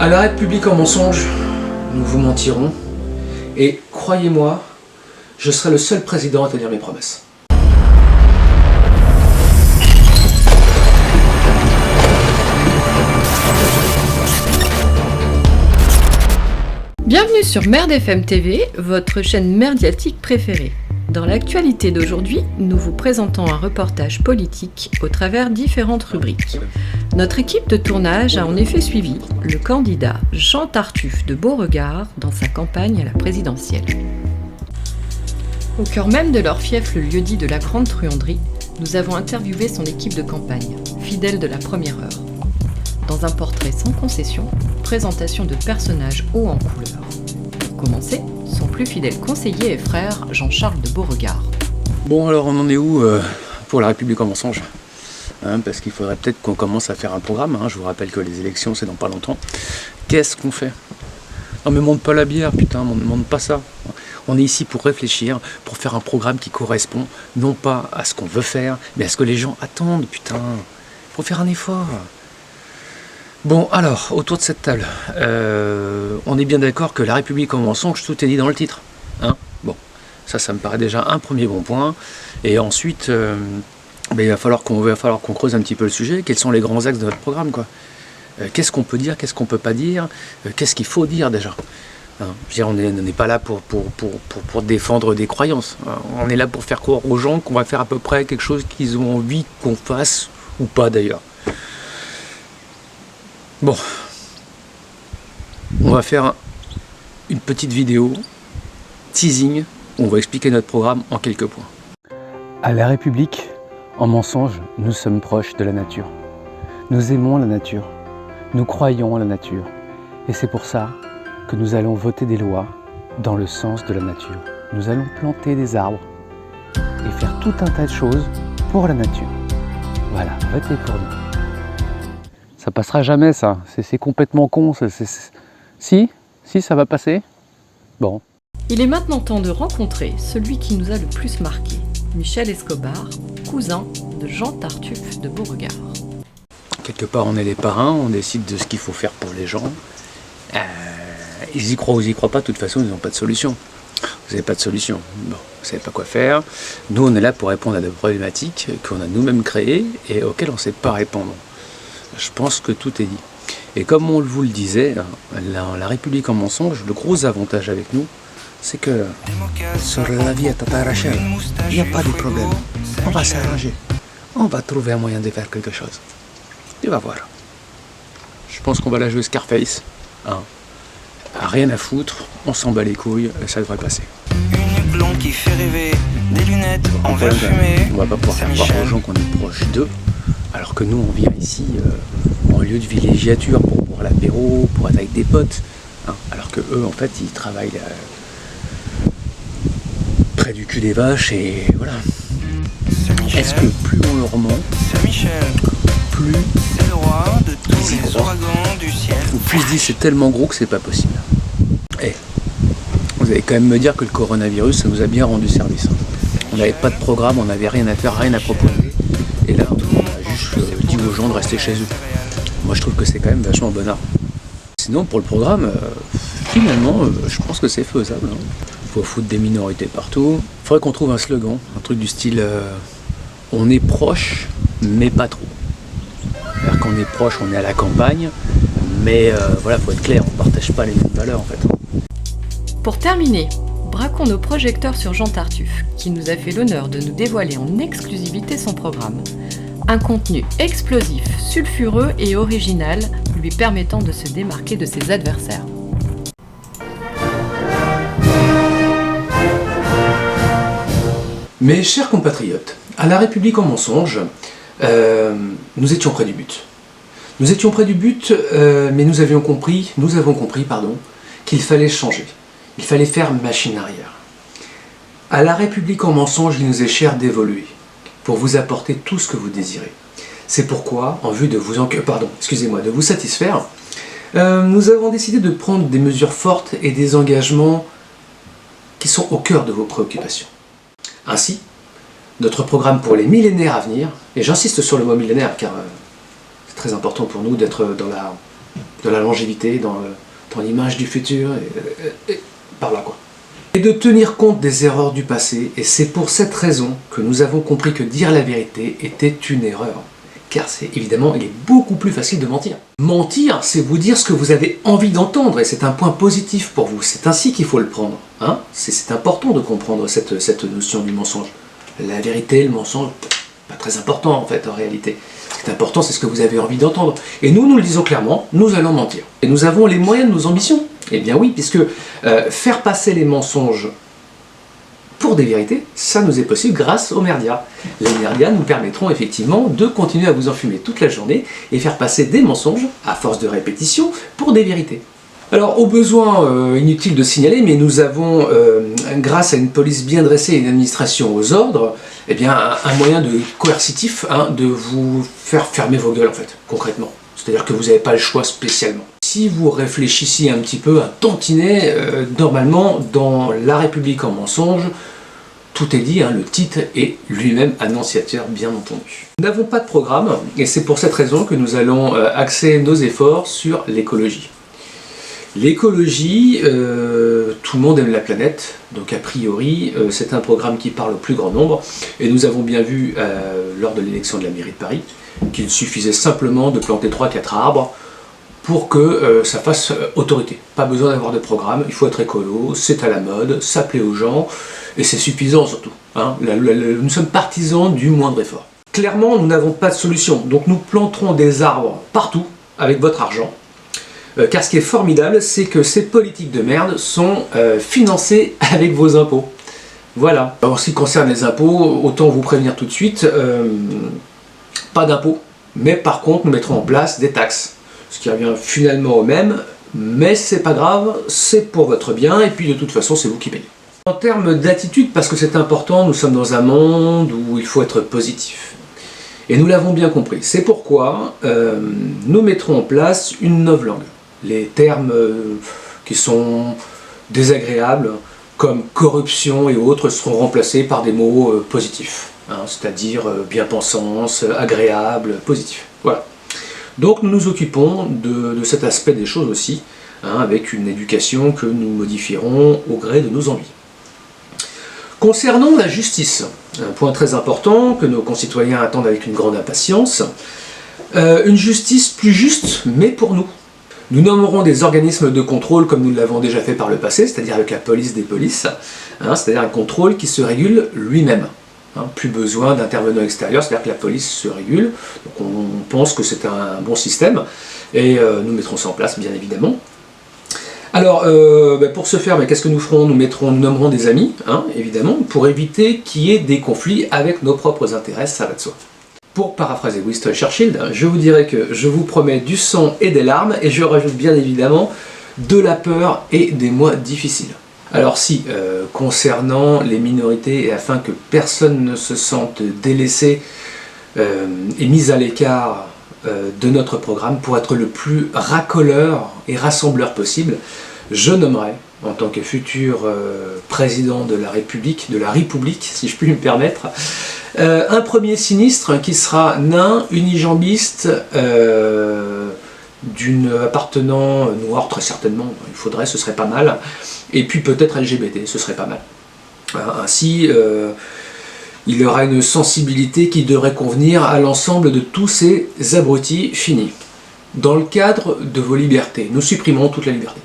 À la République en mensonge, nous vous mentirons. Et croyez-moi, je serai le seul président à tenir mes promesses. Bienvenue sur Merde FM TV, votre chaîne merdiatique préférée. Dans l'actualité d'aujourd'hui, nous vous présentons un reportage politique au travers différentes rubriques. Notre équipe de tournage a en effet suivi le candidat Jean Tartuffe de Beauregard dans sa campagne à la présidentielle. Au cœur même de leur fief, le lieu-dit de la Grande Truanderie, nous avons interviewé son équipe de campagne, fidèle de la première heure. Dans un portrait sans concession, présentation de personnages hauts en couleur. Pour commencer, son plus fidèle conseiller et frère, Jean-Charles de Beauregard. Bon, alors on en est où pour la République en mensonge, parce qu'il faudrait peut-être qu'on commence à faire un programme. Je vous rappelle que les élections, c'est dans pas longtemps. Qu'est-ce qu'on fait? Non mais monte pas la bière, putain, monte pas ça. On est ici pour réfléchir, pour faire un programme qui correspond, non pas à ce qu'on veut faire, mais à ce que les gens attendent, putain. Faut faire un effort. Bon, alors, autour de cette table, on est bien d'accord que la République en mensonge, tout est dit dans le titre. Bon, ça me paraît déjà un premier bon point. Et ensuite, il va falloir qu'on creuse un petit peu le sujet. Quels sont les grands axes de notre programme, quoi? Qu'est-ce qu'on peut dire, qu'est-ce qu'on peut pas dire, qu'est-ce qu'il faut dire déjà? Je veux dire, on n'est pas là pour défendre des croyances. On est là pour faire croire aux gens qu'on va faire à peu près quelque chose qu'ils ont envie qu'on fasse, ou pas d'ailleurs. Bon, on va faire une petite vidéo teasing où on va expliquer notre programme en quelques points. À la République, en mensonge, nous sommes proches de la nature. Nous aimons la nature, nous croyons en la nature. Et c'est pour ça que nous allons voter des lois dans le sens de la nature. Nous allons planter des arbres et faire tout un tas de choses pour la nature. Voilà, votez pour nous. Ça passera jamais, ça. C'est complètement con. Si, ça va passer. Bon. Il est maintenant temps de rencontrer celui qui nous a le plus marqué, Michel Escobar, cousin de Jean Tartuffe de Beauregard. Quelque part, on est les parrains, on décide de ce qu'il faut faire pour les gens. Ils y croient ou ils y croient pas, de toute façon, ils n'ont pas de solution. Vous n'avez pas de solution. Bon, vous savez pas quoi faire. Nous, on est là pour répondre à des problématiques qu'on a nous-mêmes créées et auxquelles on ne sait pas répondre. Je pense que tout est dit. Et comme on vous le disait, la République en mensonge, le gros avantage avec nous, c'est que sur la vie à Tata Rachel, il n'y a pas de problème. On va s'arranger. On va trouver un moyen de faire quelque chose. Tu vas voir. Je pense qu'on va la jouer Scarface. Rien à foutre, on s'en bat les couilles, ça devrait passer. Une blonde qui fait rêver, des lunettes en verre fumé. On va pas pouvoir faire croire aux gens qu'on est proche d'eux, alors que nous on vient ici en lieu de villégiature pour boire l'apéro, pour être avec des potes, alors que eux en fait ils travaillent près du cul des vaches et voilà. Est-ce que plus on leur ment, plus c'est le roi de tous les ouragans du ciel. ou plus dit c'est tellement gros que c'est pas possible. Et vous allez quand même me dire que le coronavirus ça nous a bien rendu service. On n'avait pas de programme, on n'avait rien à faire, rien à proposer. Et là on a juste dit aux gens de rester chez eux. Moi je trouve que c'est quand même vachement bonnard. Sinon pour le programme, finalement je pense que c'est faisable. Faut foutre des minorités partout. Faudrait qu'on trouve un slogan, un truc du style on est proche mais pas trop. C'est-à-dire qu'on est proche, on est à la campagne, mais voilà, faut être clair, on partage pas les mêmes valeurs en fait. Pour terminer, braquons nos projecteurs sur Jean Tartuffe, qui nous a fait l'honneur de nous dévoiler en exclusivité son programme. Un contenu explosif, sulfureux et original, lui permettant de se démarquer de ses adversaires. Mes chers compatriotes, à la République en mensonge, nous étions près du but. Nous étions près du but, mais nous avons compris, qu'il fallait changer. Il fallait faire machine arrière. À la République en mensonge, il nous est cher d'évoluer, pour vous apporter tout ce que vous désirez. C'est pourquoi, en vue de vous satisfaire, nous avons décidé de prendre des mesures fortes et des engagements qui sont au cœur de vos préoccupations. Ainsi, notre programme pour les millénaires à venir, et j'insiste sur le mot millénaire car c'est très important pour nous d'être dans la de la longévité, dans l'image du futur, et par là quoi. Et de tenir compte des erreurs du passé, et c'est pour cette raison que nous avons compris que dire la vérité était une erreur. Car évidemment, il est beaucoup plus facile de mentir. Mentir, c'est vous dire ce que vous avez envie d'entendre, et c'est un point positif pour vous. C'est ainsi qu'il faut le prendre. Hein, c'est important de comprendre cette notion du mensonge. La vérité, le mensonge, pas très important en fait, en réalité. Ce qui est important, c'est ce que vous avez envie d'entendre. Et nous le disons clairement, nous allons mentir. Et nous avons les moyens de nos ambitions. Eh bien oui, puisque faire passer les mensonges pour des vérités, ça nous est possible grâce aux merdias. Les merdias nous permettront effectivement de continuer à vous enfumer toute la journée et faire passer des mensonges, à force de répétition, pour des vérités. Alors, au besoin, inutile de signaler, mais nous avons, grâce à une police bien dressée et une administration aux ordres, eh bien, un moyen coercitif de vous faire fermer vos gueules, en fait, concrètement. C'est-à-dire que vous n'avez pas le choix spécialement. Si vous réfléchissez un petit peu à tantinet, normalement, dans La République en mensonge, tout est dit, hein, le titre est lui-même annonciateur, bien entendu. Nous n'avons pas de programme, et c'est pour cette raison que nous allons axer nos efforts sur l'écologie. L'écologie, tout le monde aime la planète, donc a priori, c'est un programme qui parle au plus grand nombre, et nous avons bien vu, lors de l'élection de la mairie de Paris, qu'il suffisait simplement de planter 3-4 arbres pour que ça fasse autorité. Pas besoin d'avoir de programme, il faut être écolo, c'est à la mode, ça plaît aux gens, et c'est suffisant surtout. Hein. Nous sommes partisans du moindre effort. Clairement, nous n'avons pas de solution, donc nous planterons des arbres partout avec votre argent, car ce qui est formidable, c'est que ces politiques de merde sont financées avec vos impôts. Voilà. En ce qui concerne les impôts, autant vous prévenir tout de suite, pas d'impôts, mais par contre nous mettrons en place des taxes, ce qui revient finalement au même, mais c'est pas grave, c'est pour votre bien, et puis de toute façon c'est vous qui payez. En termes d'attitude, parce que c'est important, nous sommes dans un monde où il faut être positif. Et nous l'avons bien compris. C'est pourquoi nous mettrons en place une novlangue. Les termes qui sont désagréables, comme corruption et autres, seront remplacés par des mots positifs. Hein, c'est-à-dire bien-pensance, agréable, positif. Voilà. Donc nous nous occupons de cet aspect des choses aussi, hein, avec une éducation que nous modifierons au gré de nos envies. Concernant la justice, un point très important que nos concitoyens attendent avec une grande impatience, une justice plus juste, mais pour nous. Nous nommerons des organismes de contrôle comme nous l'avons déjà fait par le passé, c'est-à-dire avec la police des polices, hein, c'est-à-dire un contrôle qui se régule lui-même. Hein, plus besoin d'intervenants extérieurs, c'est-à-dire que la police se régule. Donc on pense que c'est un bon système, et nous mettrons ça en place, bien évidemment. Alors, pour ce faire, qu'est-ce que nous ferons? Nous nommerons des amis, hein, évidemment, pour éviter qu'il y ait des conflits avec nos propres intérêts, ça va de soi. Pour paraphraser Winston Churchill, je vous dirais que je vous promets du sang et des larmes, et je rajoute bien évidemment de la peur et des mois difficiles. Alors si, concernant les minorités, et afin que personne ne se sente délaissé et mis à l'écart de notre programme, pour être le plus racoleur et rassembleur possible, je nommerai, en tant que futur président de la République, si je puis me permettre, un premier sinistre qui sera nain, unijambiste, d'une appartenant noire très certainement, il faudrait, ce serait pas mal, et puis peut-être LGBT, ce serait pas mal. Ainsi, il aura une sensibilité qui devrait convenir à l'ensemble de tous ces abrutis finis. Dans le cadre de vos libertés, nous supprimons toute la liberté.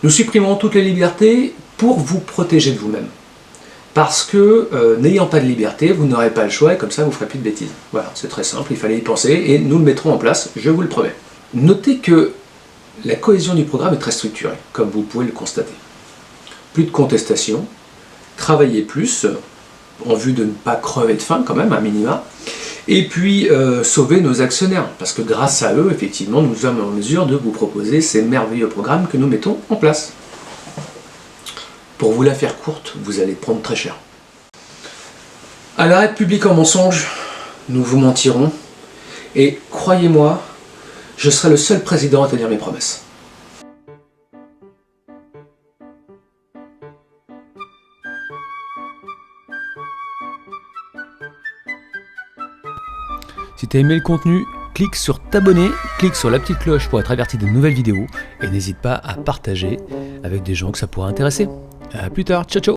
Nous supprimons toutes les libertés pour vous protéger de vous-même. Parce que, n'ayant pas de liberté, vous n'aurez pas le choix, et comme ça vous ne ferez plus de bêtises. Voilà, c'est très simple, il fallait y penser, et nous le mettrons en place, je vous le promets. Notez que la cohésion du programme est très structurée, comme vous pouvez le constater. Plus de contestation, travailler plus, en vue de ne pas crever de faim quand même, à minima, et puis sauver nos actionnaires, parce que grâce à eux, effectivement, nous sommes en mesure de vous proposer ces merveilleux programmes que nous mettons en place. Pour vous la faire courte, vous allez prendre très cher. À la République en mensonge, nous vous mentirons, et croyez-moi, je serai le seul président à tenir mes promesses. Si t'as aimé le contenu, clique sur t'abonner, clique sur la petite cloche pour être averti de nouvelles vidéos et n'hésite pas à partager avec des gens que ça pourrait intéresser. A plus tard, ciao ciao.